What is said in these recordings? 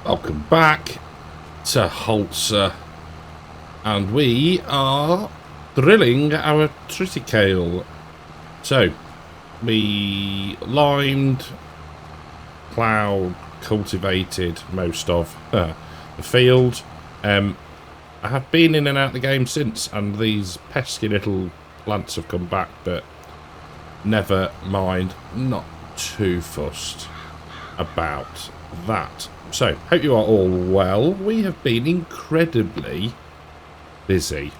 Welcome back to Holzer, and we are drilling our triticale. So, we limed, ploughed, cultivated most of the field. I have been in and out of the game since, and these pesky little plants have come back, but never mind, not too fussed about that. So, hope you are all well. We have been incredibly busy.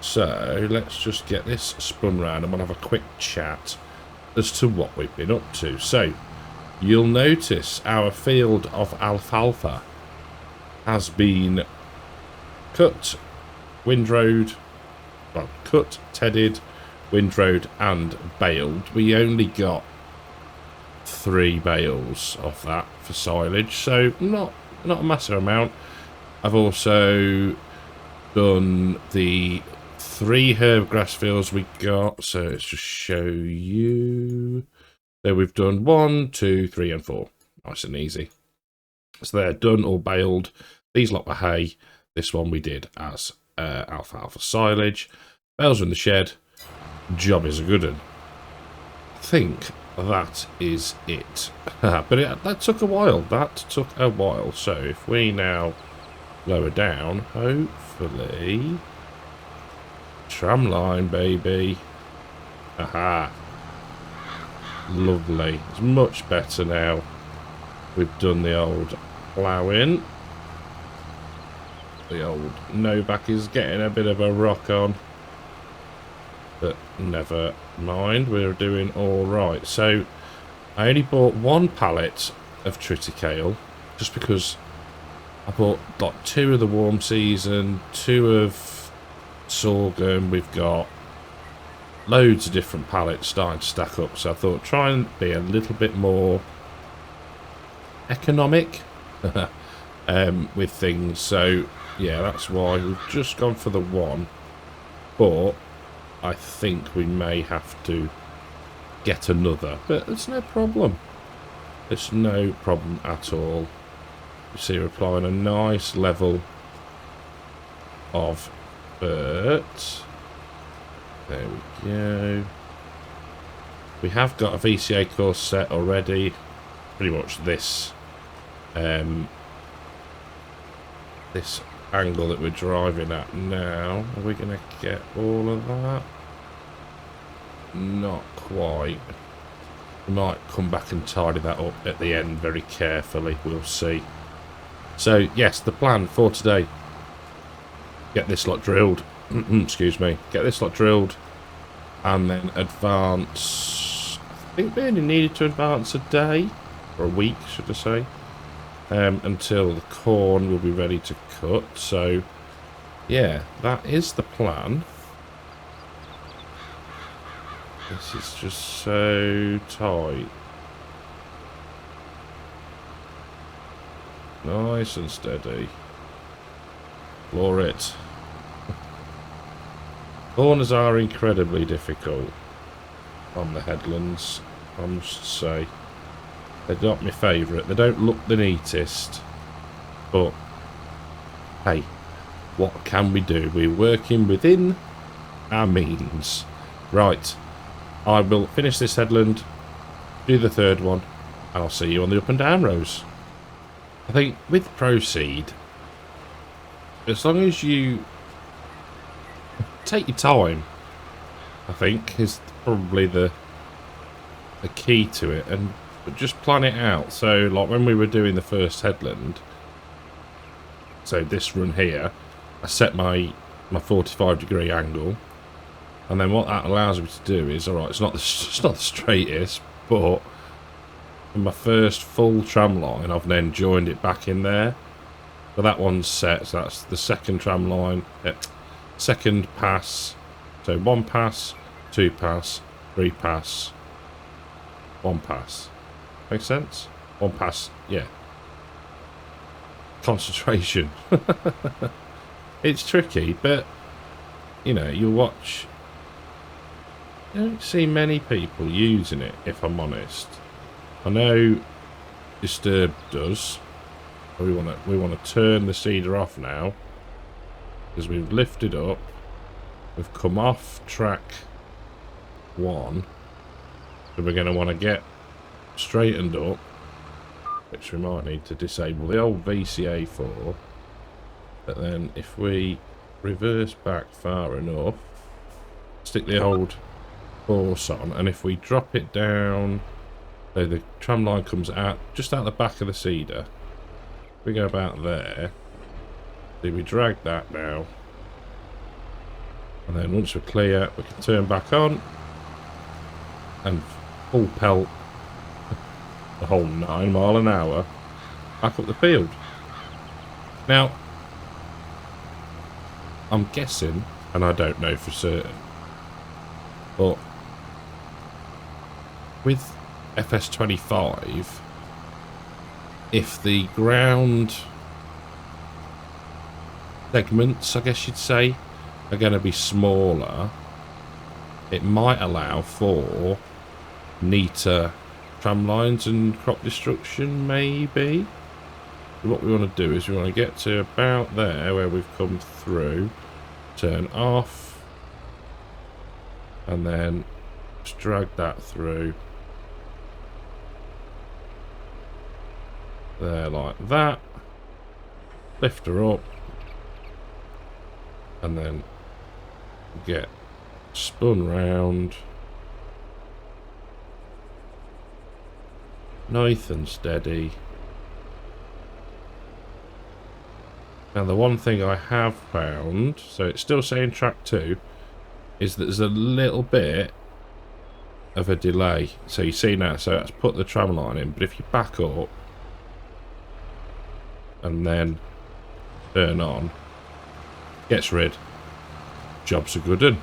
So, let's just get this spun round and we'll have a quick chat as to what we've been up to. So, you'll notice our field of alfalfa has been cut, windrowed, well, cut, tedded, windrowed and baled. We only got 3 bales of that for silage, so not a massive amount. I've also done the 3 herb grass fields we got, so let's just show you. So we've done 1, 2, 3 and 4, nice and easy. So they're done, all baled. These lot were hay. This one we did as alfalfa silage. Bales are in the shed. Job is a good one. I think that is it. But that took a while. So if we now lower down, hopefully, tram line, baby. Aha. Lovely. It's much better now. We've done the old ploughing. The old no-back is getting a bit of a rock on. But never mind, we're doing all right. So I only bought 1 pallet of triticale just because I bought like 2 of the warm season, 2 of sorghum. We've got loads of different pallets starting to stack up, so I thought try and be a little bit more economic with things. So yeah, that's why we've just gone for the 1, but I think we may have to get another, but it's no problem. It's no problem at all. You see, we're applying a nice level of dirt. There we go. We have got a VCA course set already. Pretty much this this angle that we're driving at now. Are we going to get all of that? Not quite. We might come back and tidy that up at the end very carefully. We'll see. So yes, the plan for today: get this lot drilled. Excuse me. Get this lot drilled, and then advance. I think we only needed to advance a day or a week, should I say? Until the corn will be ready to cut. So yeah, that is the plan. This is just so tight. Nice and steady. Floor it. Corners are incredibly difficult on the headlands, I must say. They're not my favourite. They don't look the neatest. But, hey, what can we do? We're working within our means. Right, I will finish this headland, do the 3rd one, and I'll see you on the up and down rows. I think with Proceed, as long as you take your time, I think, is probably the key to it, and just plan it out. So like when we were doing the first headland, so this run here, I set my 45-degree angle, and then what that allows me to do is, alright, it's not the straightest, but in my first full tram line I've then joined it back in there. So that one's set, so that's the 2nd tram line, 2nd pass, so 1 pass, 2 pass, 3 pass, 1 pass. Makes sense? 1 pass, yeah. Concentration. It's tricky, but you know, you watch. You don't see many people using it, if I'm honest. I know Disturbed does, We want to turn the cedar off now, because we've lifted up. We've come off track 1, so we're going to want to get straightened up, which we might need to disable the old VCA for. But then if we reverse back far enough, stick the old horse on, and if we drop it down, so the tram line comes out just out the back of the cedar, we go about there, see we drag that now, and then once we're clear we can turn back on and full pelt the whole 9 mile an hour back up the field. Now I'm guessing, and I don't know for certain, but with FS25, if the ground segments, I guess you'd say, are going to be smaller, it might allow for neater tram lines and crop destruction, maybe. So what we want to do is we want to get to about there where we've come through, turn off, and then just drag that through there like that, lift her up, and then get spun round nice and steady. Now the one thing I have found, so it's still saying track 2, is that there's a little bit of a delay. So you see now, so that's put the tram line in, but if you back up and then turn on, gets rid, job's a good one.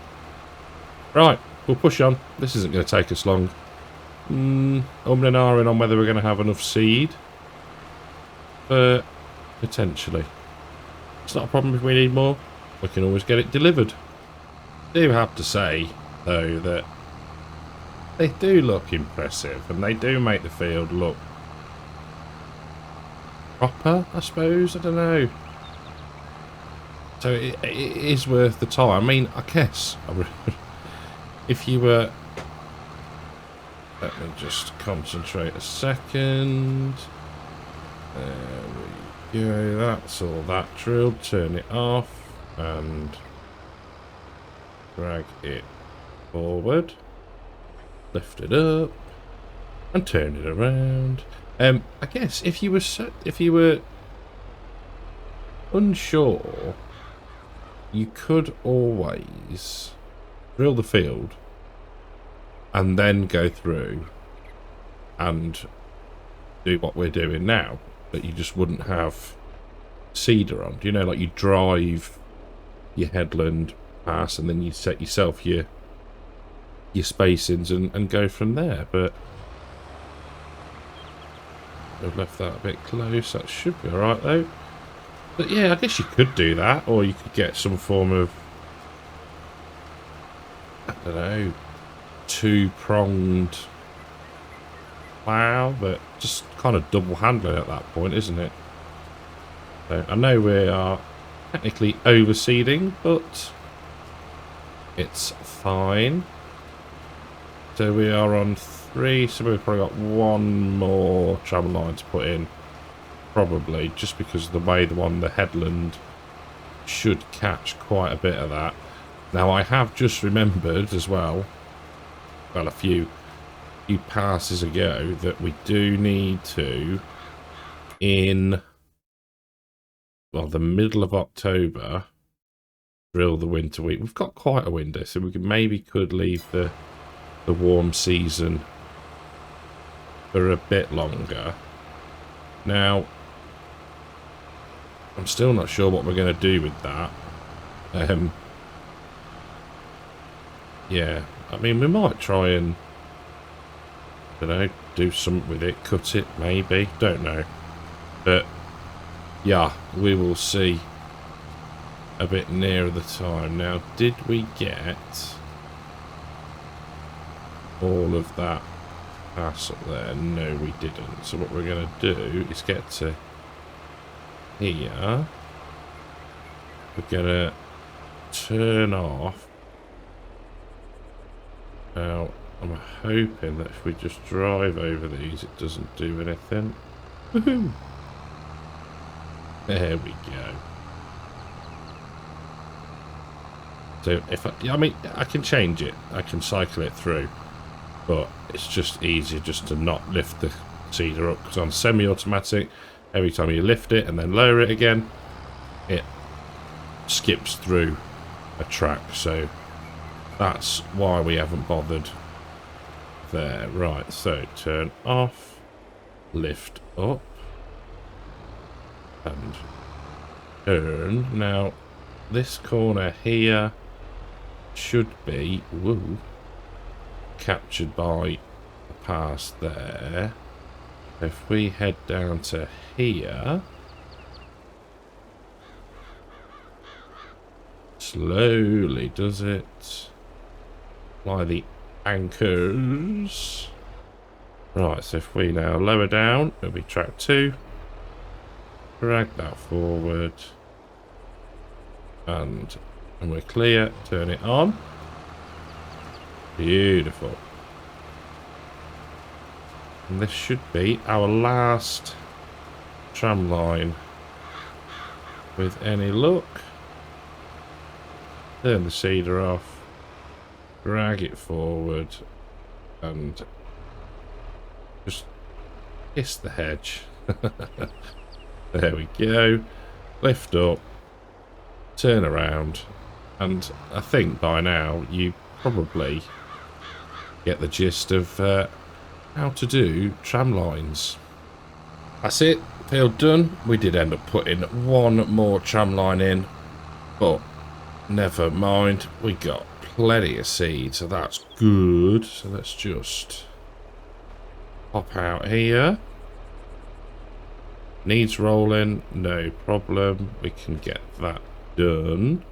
Right, we'll push on. This isn't going to take us long. And ahhing on whether we're going to have enough seed, but potentially. It's not a problem if we need more. We can always get it delivered. I do have to say, though, that they do look impressive, and they do make the field look proper, I suppose. I don't know. So it is worth the time. I mean, I guess if you were... Let me just concentrate a second. There we go. That's all that drilled. Turn it off and drag it forward. Lift it up and turn it around. I guess if you were unsure, you could always drill the field and then go through and do what we're doing now, but you just wouldn't have cedar on. You know, like you drive your headland past and then you set yourself your spacings and go from there. But I've left that a bit close. That should be alright though. But yeah, I guess you could do that, or you could get some form of, I don't know, 2-pronged plough, but just kind of double handling at that point, isn't it? So I know we are technically overseeding, but it's fine. So we are on 3, so we've probably got 1 more tram line to put in, probably, just because of the way the headland should catch quite a bit of that. Now I have just remembered as well, a few passes ago, that we do need to, in, well, the middle of October, drill the winter wheat. We've got quite a window, so we could leave the warm season for a bit longer. Now, I'm still not sure what we're going to do with that. Yeah, I mean, we might try and, I don't know, do something with it, cut it, maybe, don't know. But, yeah, we will see a bit nearer the time. Now, did we get all of that pass up there? No, we didn't. So what we're going to do is get to here, we're gonna turn off. Now, I'm hoping that if we just drive over these, it doesn't do anything. Woohoo! There we go. So if I mean, I can change it. I can cycle it through, but it's just easier just to not lift the seeder up, because on semi-automatic, every time you lift it and then lower it again, it skips through a track. So that's why we haven't bothered there. Right, so turn off, lift up, and turn. Now this corner here should be captured by a pass there. If we head down to here, slowly does it. Apply the anchors. Right, so if we now lower down, it'll be track 2. Drag that forward. And we're clear. Turn it on. Beautiful. And this should be our last tram line with any luck. Turn the seeder off, drag it forward, and just kiss the hedge. There we go. Lift up, turn around, and I think by now you probably get the gist of how to do tram lines. That's it, field done. We did end up putting one more tram line in, but never mind, we got plenty of seed, so that's good. So let's just pop out here. Needs rolling, no problem, we can get that done.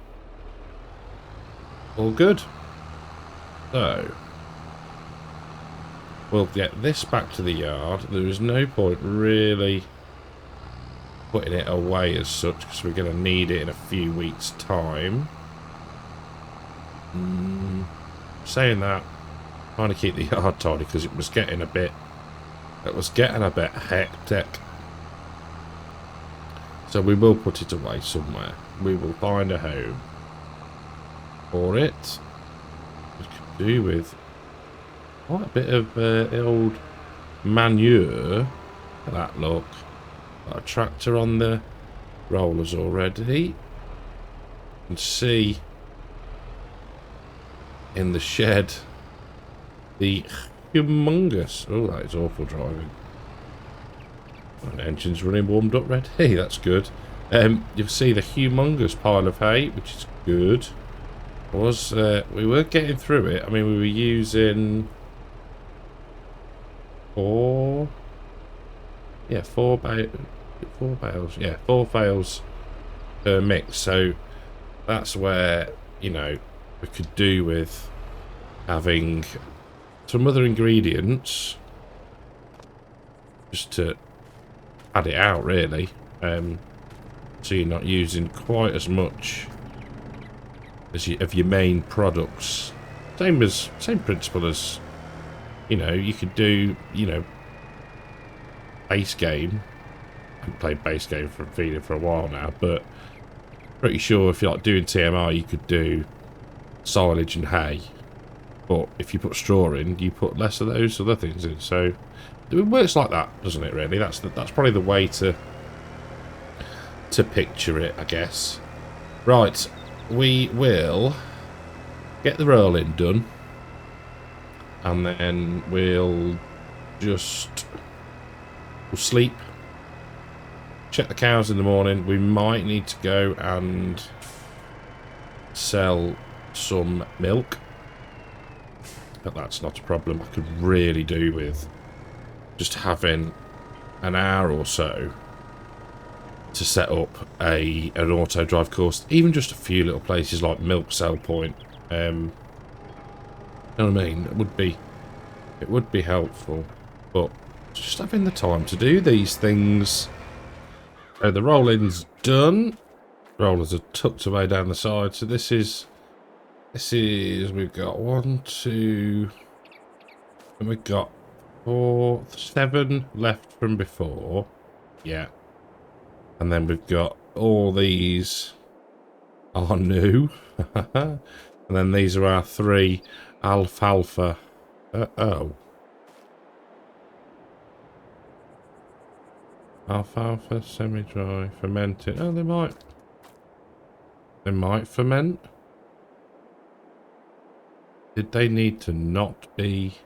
All good. So we'll get this back to the yard. There is no point really putting it away as such, because we're going to need it in a few weeks' time. Saying that, trying to keep the yard tidy because it was getting a bit hectic. So we will put it away somewhere. We will find a home for it. We could do with quite a bit of old manure. Look at that, look. Got a tractor on the rollers already. You can see in the shed the humongous, oh, that is awful driving. And the engine's running warmed up red. Hey, that's good. You'll see the humongous pile of hay, which is good. We were getting through it. I mean, we were using four bales. Yeah, 4 bales per mix. So that's where, you know, we could do with having some other ingredients just to add it out, really. So you're not using quite as much as of your main products. Same principle as, you know, you could do, you know, base game. I haven't played base game for feeding for a while now, but pretty sure if you're like doing TMR, you could do silage and hay. But if you put straw in, you put less of those other things in. So it works like that, doesn't it? Really, that's probably the way to picture it, I guess. Right, we will get the rolling done, and then we'll sleep, check the cows in the morning. We might need to go and sell some milk, but that's not a problem. I could really do with just having an hour or so to set up an auto drive course, even just a few little places like Milk Sell Point. You know what I mean? It would be helpful, but just having the time to do these things. So the rolling's done. Rollers are tucked away down the side. So this is we've got 1, 2, and we've got 4, 7 left from before. Yeah. And then we've got all these are new. And then these are our 3 alfalfa. Oh. Alfalfa, semi-dry, fermented. Oh, they might ferment. Did they need to not be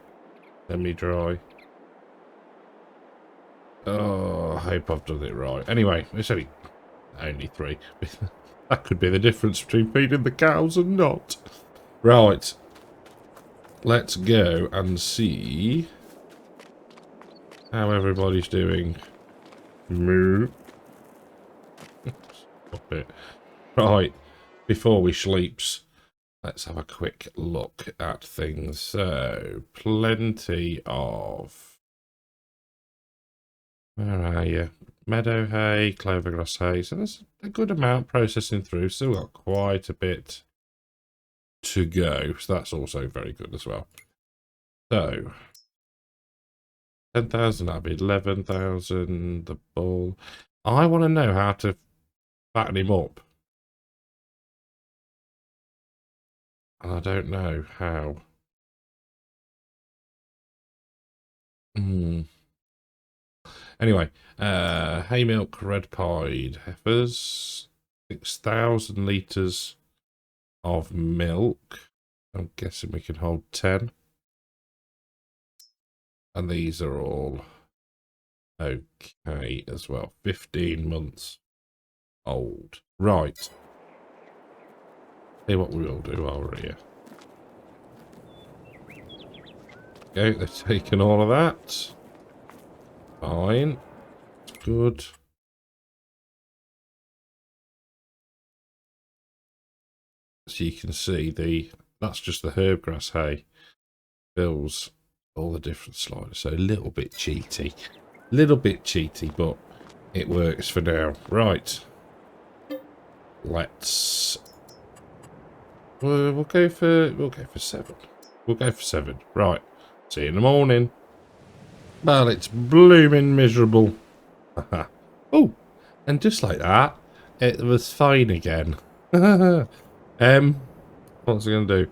semi-dry? Oh, I hope I've done it right. Anyway, it's only 3. That could be the difference between feeding the cows and not. Right. Let's go and see how everybody's doing. Moo. Stop it. Right. Before we sleeps, let's have a quick look at things. So, plenty of... Where are you? Meadow hay, clovergrass hay. So there's a good amount processing through. Still got quite a bit to go. So that's also very good as well. So, 10,000, that'd be 11,000. The bull. I want to know how to fatten him up. And I don't know how. Anyway, hay milk, red pied heifers, 6,000 litres of milk. I'm guessing we can hold 10. And these are all okay as well. 15 months old. Right. See what we'll do while we're here. Okay, they've taken all of that. Fine. Good. So you can see that's just the herb grass hay. Fills all the different sliders. So a little bit cheaty. But it works for now. Right. Let's we'll go for 7. We'll go for 7. Right. See you in the morning. Well, it's blooming miserable. Oh, and just like that, it was fine again. What's it going to do?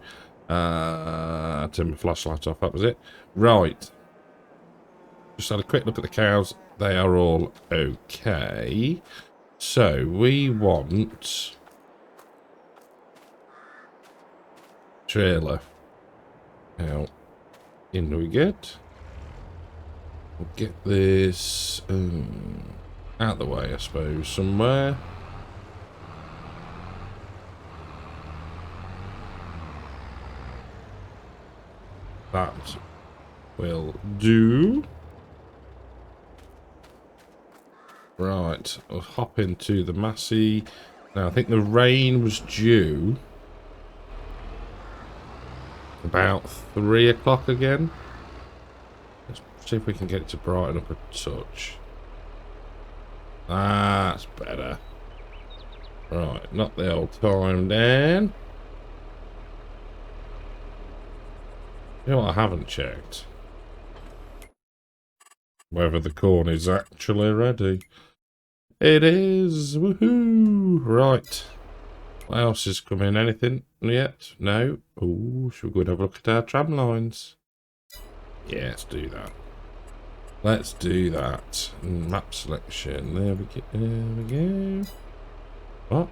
Turn my flashlight off, that was it. Right. Just had a quick look at the cows. They are all okay. So, we want... trailer. Now, in we get... We'll get this out the way, I suppose, somewhere. That will do. Right, we'll hop into the Massey. Now, I think the rain was due about 3 o'clock again. Let's see if we can get it to brighten up a touch. That's better. Right, knock the old time down. You know what I haven't checked? Whether the corn is actually ready. It is! Woohoo! Right. What else is coming? Anything yet? No? Oh, should we go and have a look at our tram lines? Yeah, let's do that. Let's do that. Map selection. There we go. There we go. What?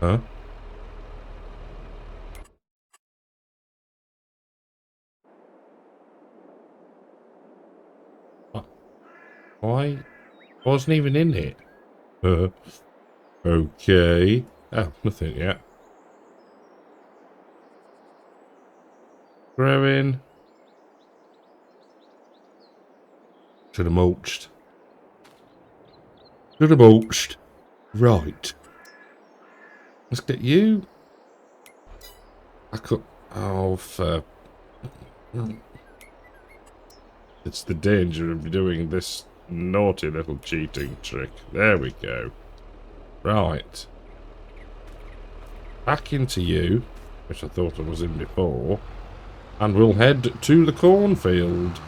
Huh? What? Why? I wasn't even in it. Okay. Oh, nothing yet. Growing. Should have mulched. Should have mulched. Right. Let's get you. I could. Oh, for. It's the danger of doing this naughty little cheating trick. There we go. Right. Back into you, which I thought I was in before, and we'll head to the cornfield.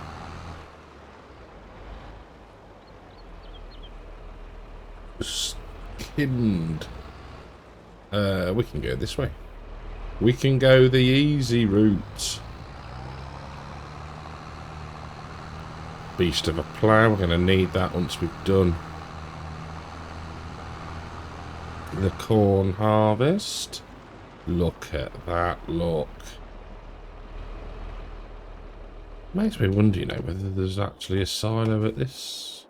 Skinned. We can go this way. We can go the easy route. Beast of a plough. We're going to need that once we've done the corn harvest. Look at that, look. Makes me wonder, you know, whether there's actually a silo at this.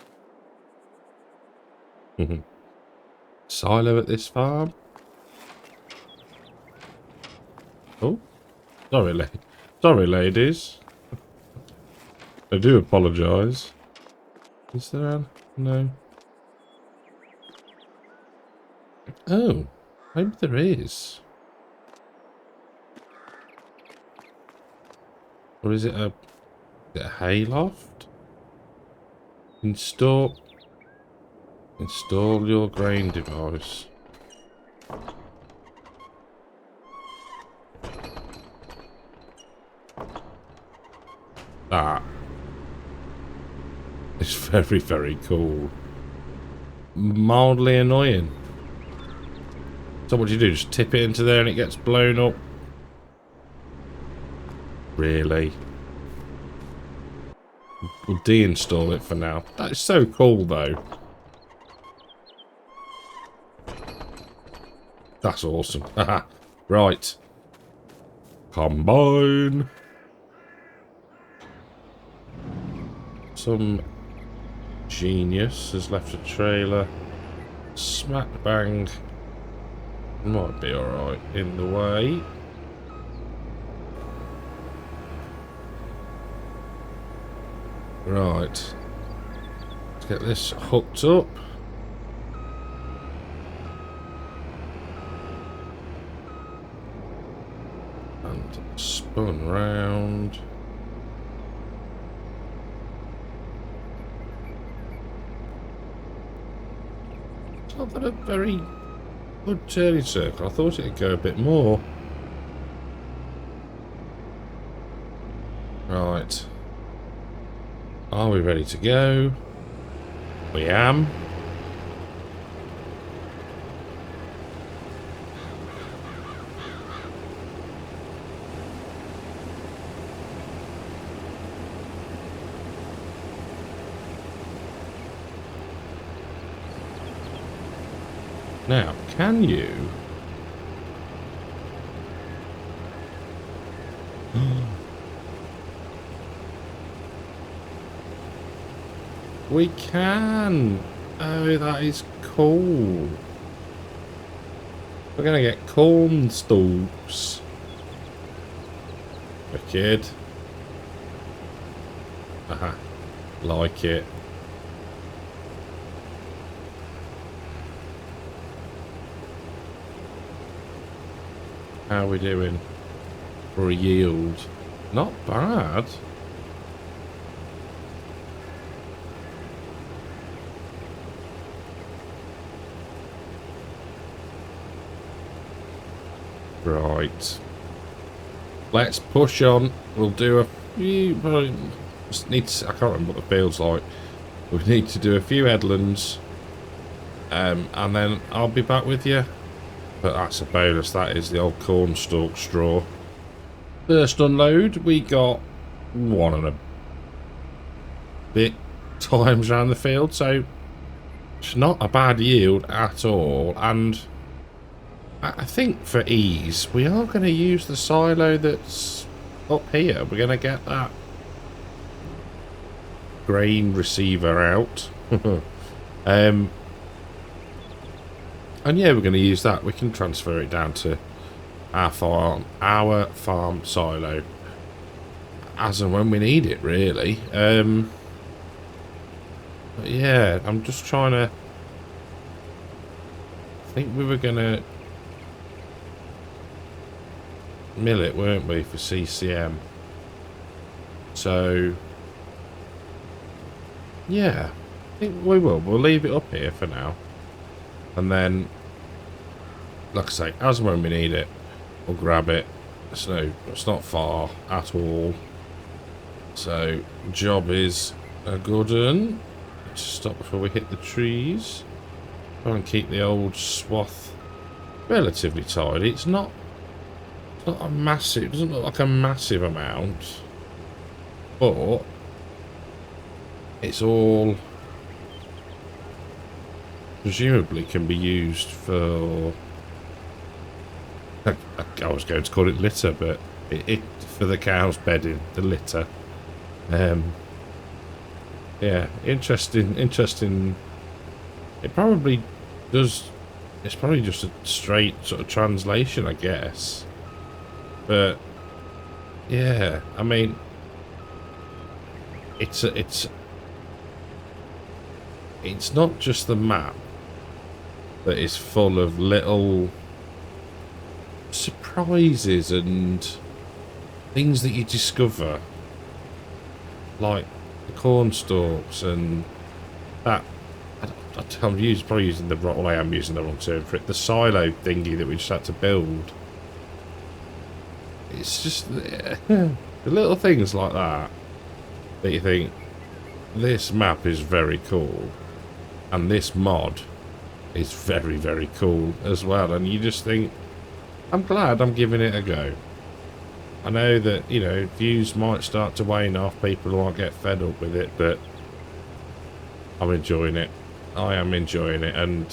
Silo at this farm? Oh, sorry, ladies. I do apologise. Is there a... No. Oh, maybe there is. Or is it a hayloft? Install your grain device. That is very, very cool. Mildly annoying. So what do? Just tip it into there and it gets blown up? Really? We'll deinstall it for now. That is so cool, though. That's awesome. Haha. Right. Combine. Some genius has left a trailer. Smack bang. Might be alright in the way. Right. Let's get this hooked up. And spun round. It's not that a very good turning circle. I thought it'd go a bit more. Right. Are we ready to go? We am. Now, can you... We can! Oh, that is cool. We're gonna get corn stalks. Wicked. Aha. Like it. How are we doing for a yield? Not bad. Right. Let's push on. We'll do a few... Just need to, I can't remember what the field's like. We need to do a few headlands. And then I'll be back with you. But that's a bonus. That is the old cornstalk straw. First unload, we got 1 and a bit times around the field. So it's not a bad yield at all. And I think for ease, we are going to use the silo that's up here. We're going to get that grain receiver out. And yeah, we're going to use that. We can transfer it down to our farm silo as and when we need it, really. But yeah, I'm just trying to... I think we were going to mill it, weren't we, for CCM? So yeah, I think we will. We'll leave it up here for now. And then, like I say, as and when we need it, we'll grab it. So, it's not far at all. So, job is a good one. Let's stop before we hit the trees. Try and keep the old swath relatively tidy. It's not a massive, it doesn't look like a massive amount. But it's all presumably can be used for, I was going to call it litter, but it for the cow's bedding, the litter. Yeah, interesting. It probably does. It's probably just a straight sort of translation, I guess. But yeah, I mean, it's not just the map that is full of little surprises and things that you discover, like the corn stalks and that. I'm probably using the wrong. Well, I am using the wrong term for it. The silo thingy that we just had to build. It's just the little things like that you think this map is very cool, and this mod is very, very cool as well. And you just think, I'm glad I'm giving it a go. I know that, you know, views might start to wane off, people might get fed up with it, but I'm enjoying it. I am enjoying it, and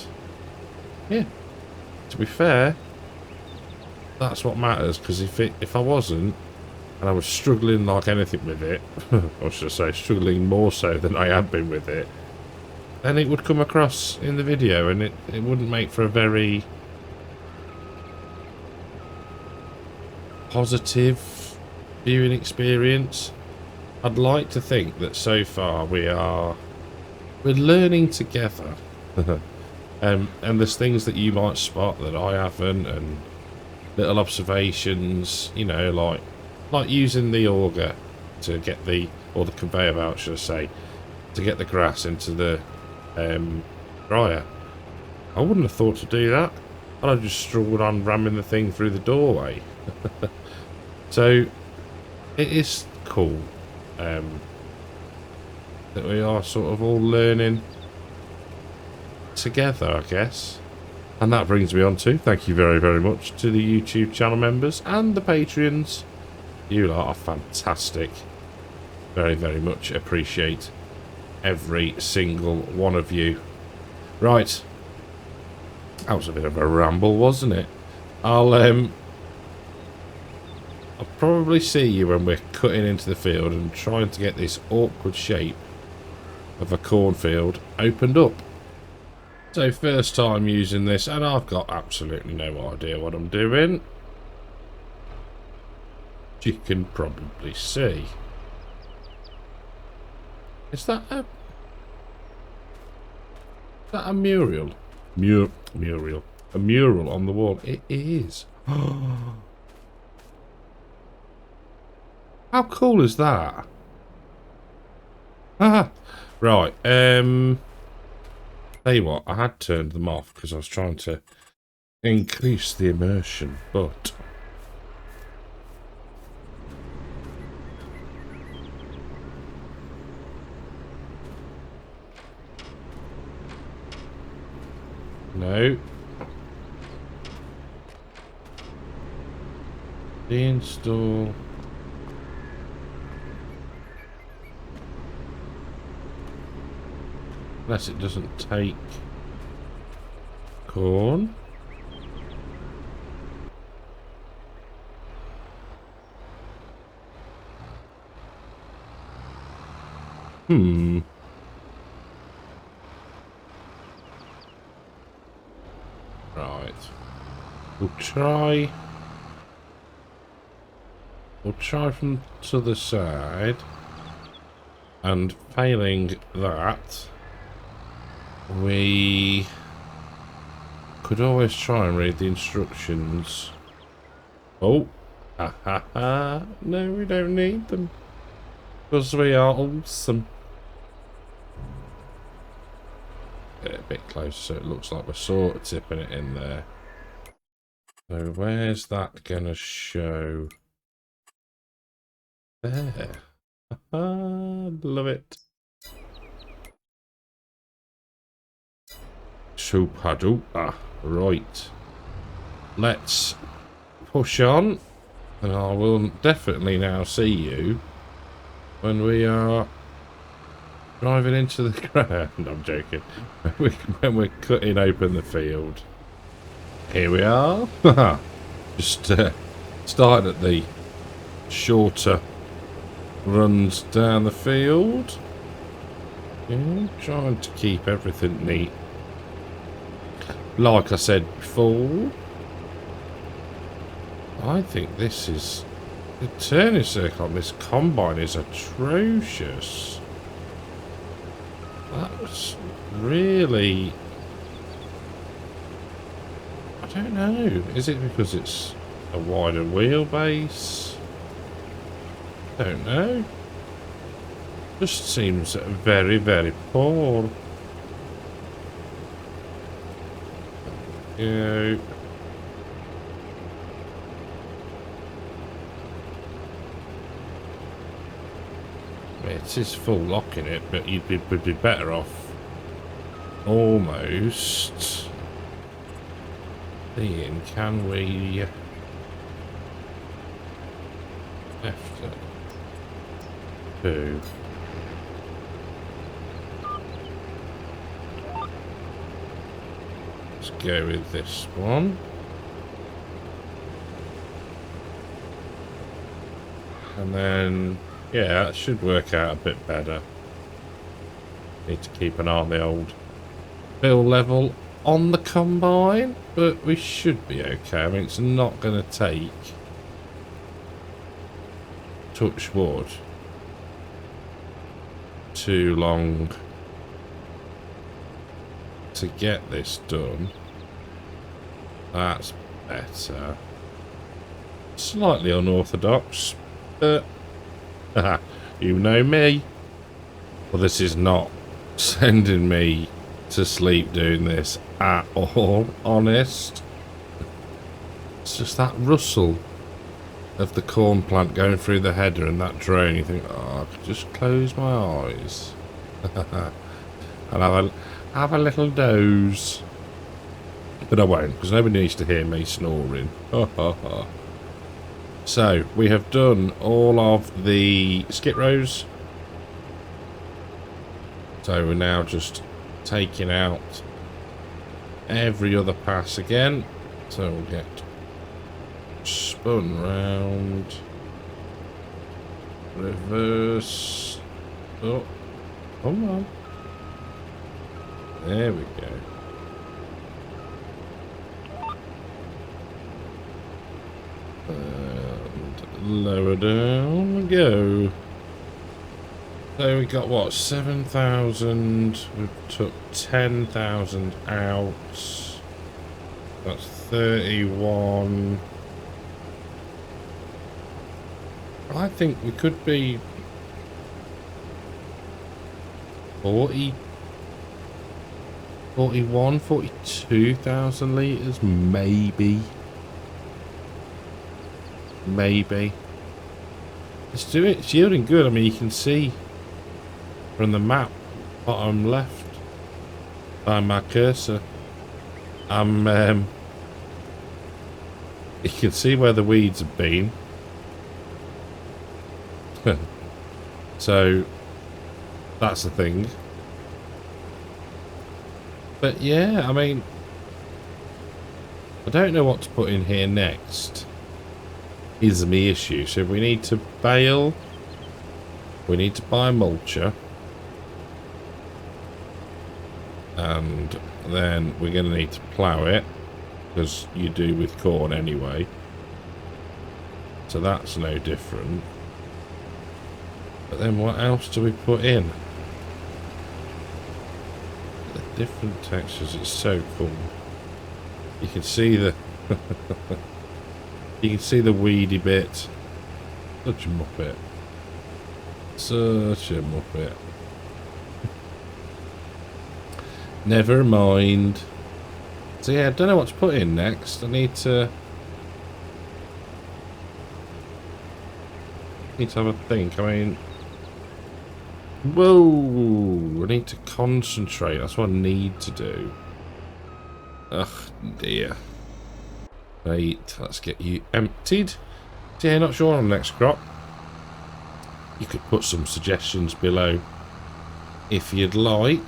yeah, to be fair, that's what matters. Because if I wasn't, and I was struggling like anything with it, or should I say struggling more so than I have been with it, then it would come across in the video, and it wouldn't make for a very positive viewing experience. I'd like to think that so far we're learning together. And there's things that you might spot that I haven't, and little observations, you know, like using the auger to get or the conveyor belt, should I say, to get the grass into the dryer. I wouldn't have thought to do that. I'd have just struggled on ramming the thing through the doorway. So it is cool that we are sort of all learning together, I guess. And that brings me on to thank you very, very much to the YouTube channel members and the Patreons. You lot are fantastic. Very, very much appreciate every single one of you. Right. That was a bit of a ramble, wasn't it? I'll probably see you when we're cutting into the field and trying to get this awkward shape of a cornfield opened up. So first time using this, and I've got absolutely no idea what I'm doing. You can probably see. Is that a mural? Mural. A mural on the wall. It is. How cool is that? Ah, right. Tell you what, I had turned them off because I was trying to increase the immersion, but no. Deinstall. Unless it doesn't take corn. Right. We'll try from to the side, and failing that, we could always try and read the instructions. Oh, ha ha ha! No, we don't need them because we are awesome. bit closer so it looks like we're sort of tipping it in there. So where's that gonna show? There. Love it. Super. Right. Let's push on, and I will definitely now see you when we are driving into the ground. I'm joking. When we're cutting open the field. Here we are. Just started at the shorter runs down the field. Yeah, trying to keep everything neat. Like I said before, I think this is... the turning circle on this combine is atrocious. That's really... I don't know. Is it because it's a wider wheelbase? Don't know. Just seems very, very poor. Yeah. It is full locking it, but would be better off almost seeing, can we after two. Let's go with this one. And then, yeah, that should work out a bit better. Need to keep an eye on the old fill level on the combine, but we should be okay. I mean, it's not going to take, touch wood, too long to get this done. That's better. Slightly unorthodox, but you know me. Well, this is not sending me to sleep doing this at all, honest. It's just that rustle of the corn plant going through the header and that drone. You think, oh, I could just close my eyes and have a little doze. But I won't, because nobody needs to hear me snoring. So, we have done all of the skip rows. So we're now just taking out every other pass again. So we'll get spun round. Reverse. Oh, come on. There we go. And lower down we go. So we got what, 7,000, we took 10,000 out, that's 31. I think we could be 40, 41, 42,000 litres, maybe. Maybe. It's yielding good. I mean, you can see from the map, bottom left, by my cursor, you can see where the weeds have been. So that's the thing. But yeah, I mean, I don't know what to put in here next is the issue. So we need to bale, we need to buy a mulcher, and then we're going to need to plough it, because you do with corn anyway, so that's no different. But then what else do we put in? The different textures, it's so cool. You can see the you can see the weedy bit. Such a muppet. Such a muppet. Never mind. So yeah, I don't know what to put in next. I need to have a think. I mean, whoa! I need to concentrate. That's what I need to do. Ugh, dear. Right, let's get you emptied. So yeah, not sure on the next crop. You could put some suggestions below if you'd like.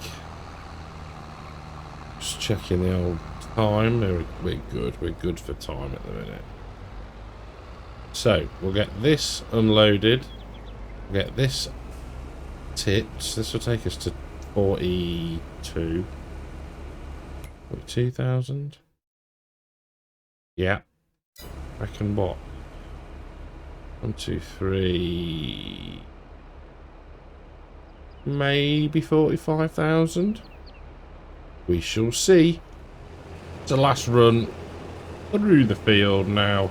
Just checking the old time. We're good. We're good for time at the minute. So we'll get this unloaded. We'll get this tipped. This will take us to 42,000. Yeah. Reckon what? 1, 2, 3. Maybe 45,000. We shall see. It's the last run through the field now.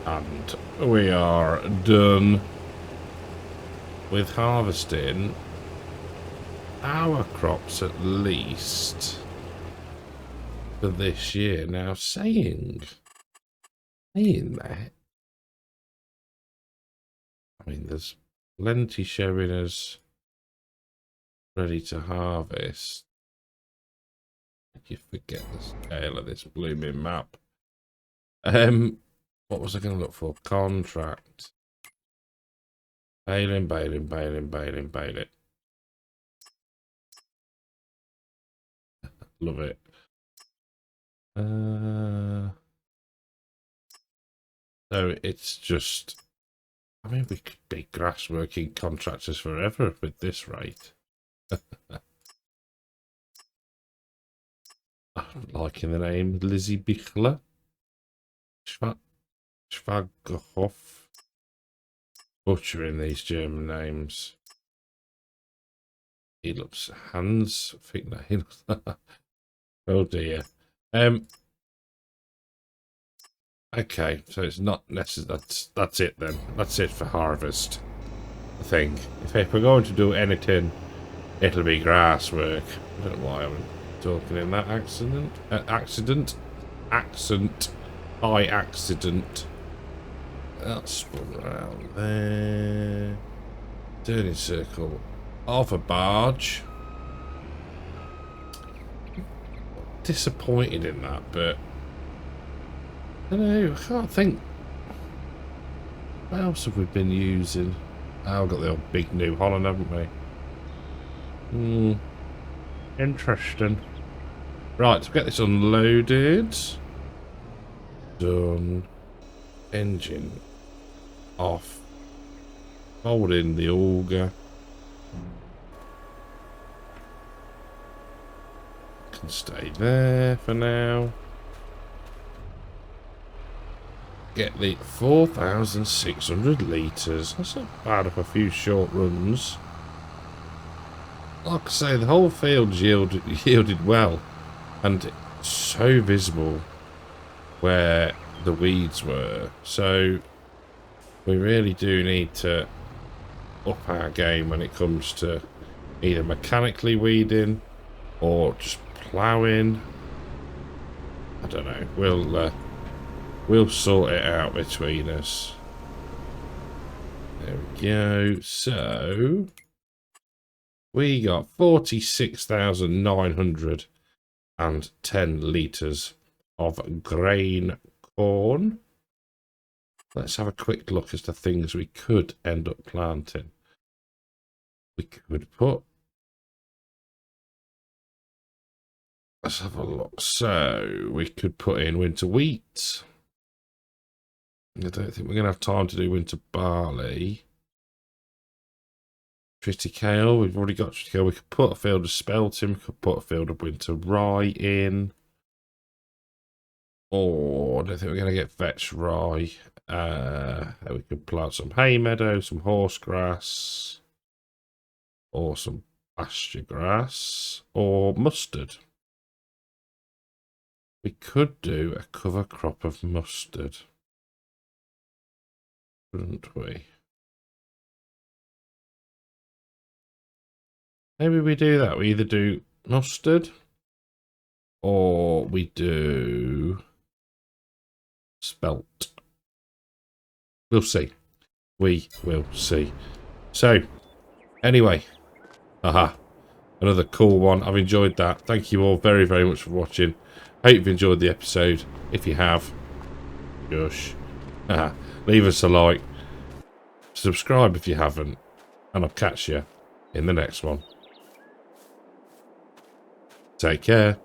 And we are done with harvesting our crops, at least for this year. Now, saying that, I mean, there's plenty showing us ready to harvest. You forget the scale of this blooming map. What was I going to look for? Contract. Baling. Love it. So it's just, I mean, we could be grass working contractors forever with this rate. I'm liking the name Lizzie Bichler. Schwagerhoff. Butchering these German names. He looks Hans. I think that he looks. Oh dear. Okay, so it's not necessary. That's it then. That's it for harvest. I think if we're going to do anything, it'll be grass work. I don't know why I'm talking in that accent. By accident. That's spun around there. Turning circle of a barge. Disappointed in that, but I don't know. I can't think. What else have we been using? Oh, we've got the old big New Holland, haven't we? Interesting. Right, so get this unloaded. Done. Engine off. Hold in the auger. Can stay there for now. Get the 4,600 litres. That's not bad for a few short runs. Like I say, the whole field yielded well, and so visible where the weeds were. So we really do need to up our game when it comes to either mechanically weeding or just ploughing. I don't know. We'll sort it out between us. There we go. So we got 46,910 litres of grain corn. Let's have a quick look as to things we could end up planting. We could put... Let's have a look. So we could put in winter wheat. I don't think we're going to have time to do winter barley. Triticale, we've already got triticale. We could put a field of spelting. We could put a field of winter rye in. Or I don't think we're going to get vetch rye. We could plant some hay meadow, some horse grass, or some pasture grass, or mustard. We could do a cover crop of mustard, couldn't we? Maybe we do that. We either do mustard, or we do spelt. We'll see. We will see. So, anyway, another cool one. I've enjoyed that. Thank you all very, very much for watching. Hope you've enjoyed the episode. If you have, gosh, leave us a like. Subscribe if you haven't. And I'll catch you in the next one. Take care.